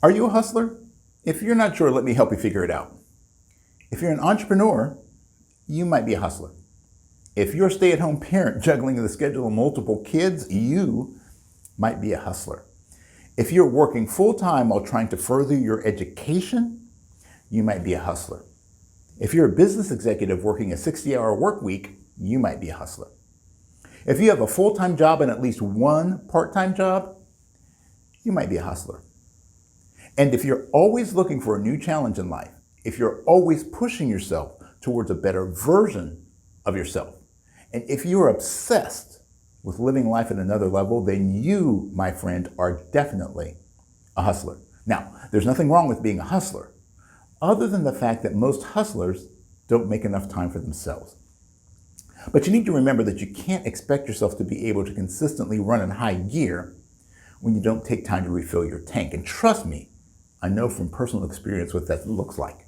Are you a hustler? If you're not sure, let me help you figure it out. If you're an entrepreneur, you might be a hustler. If you're a stay-at-home parent juggling the schedule of multiple kids, you might be a hustler. If you're working full-time while trying to further your education, you might be a hustler. If you're a business executive working a 60-hour work week, you might be a hustler. If you have a full-time job and at least one part-time job, you might be a hustler. And if you're always looking for a new challenge in life, if you're always pushing yourself towards a better version of yourself, and if you're obsessed with living life at another level, then you, my friend, are definitely a hustler. Now, there's nothing wrong with being a hustler, other than the fact that most hustlers don't make enough time for themselves. But you need to remember that you can't expect yourself to be able to consistently run in high gear when you don't take time to refill your tank. And trust me, I know from personal experience what that looks like.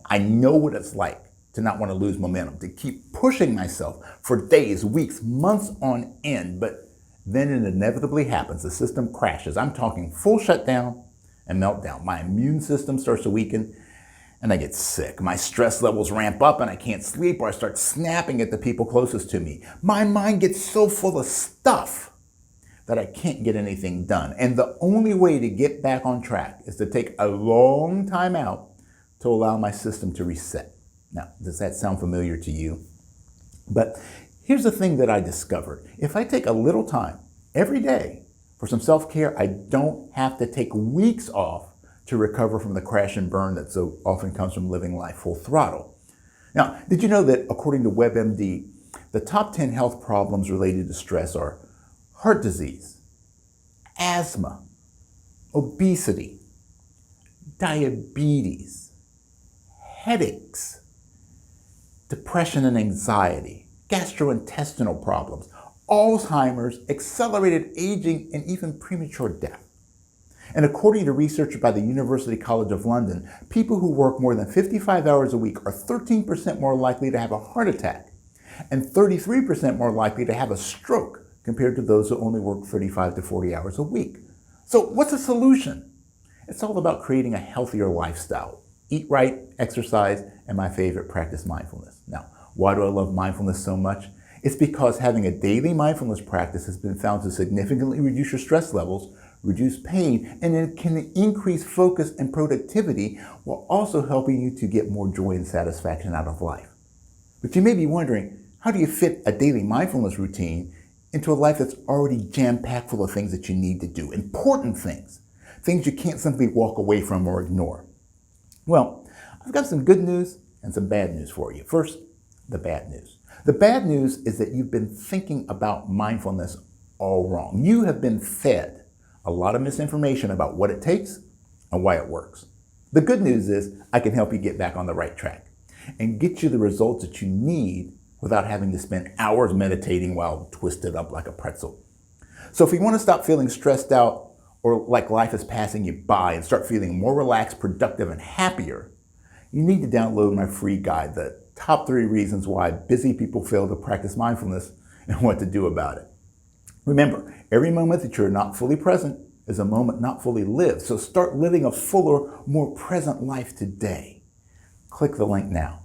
I know what it's like to not want to lose momentum, to keep pushing myself for days, weeks, months on end, but then it inevitably happens. The system crashes. I'm talking full shutdown and meltdown. My immune system starts to weaken and I get sick. My stress levels ramp up and I can't sleep, or I start snapping at the people closest to me. My mind gets so full of stuff that I can't get anything done. And the only way to get back on track is to take a long time out to allow my system to reset. Now, does that sound familiar to you? But here's the thing that I discovered. If I take a little time every day for some self-care, I don't have to take weeks off to recover from the crash and burn that so often comes from living life full throttle. Now, did you know that according to WebMD, the top 10 health problems related to stress are heart disease, asthma, obesity, diabetes, headaches, depression and anxiety, gastrointestinal problems, Alzheimer's, accelerated aging, and even premature death. And according to research by the University College of London, people who work more than 55 hours a week are 13% more likely to have a heart attack and 33% more likely to have a stroke compared to those who only work 35 to 40 hours a week. So what's the solution? It's all about creating a healthier lifestyle. Eat right, exercise, and my favorite, practice mindfulness. Now, why do I love mindfulness so much? It's because having a daily mindfulness practice has been found to significantly reduce your stress levels, reduce pain, and it can increase focus and productivity while also helping you to get more joy and satisfaction out of life. But you may be wondering, how do you fit a daily mindfulness routine into a life that's already jam-packed full of things that you need to do, important things you can't simply walk away from or ignore? Well, I've got some good news and some bad news for you. First, the bad news. The bad news is that you've been thinking about mindfulness all wrong. You have been fed a lot of misinformation about what it takes and why it works. The good news is I can help you get back on the right track and get you the results that you need without having to spend hours meditating while twisted up like a pretzel. So if you want to stop feeling stressed out or like life is passing you by and start feeling more relaxed, productive, and happier, you need to download my free guide, The Top 3 Reasons Why Busy People Fail to Practice Mindfulness and What to Do About It. Remember, every moment that you're not fully present is a moment not fully lived. So start living a fuller, more present life today. Click the link now.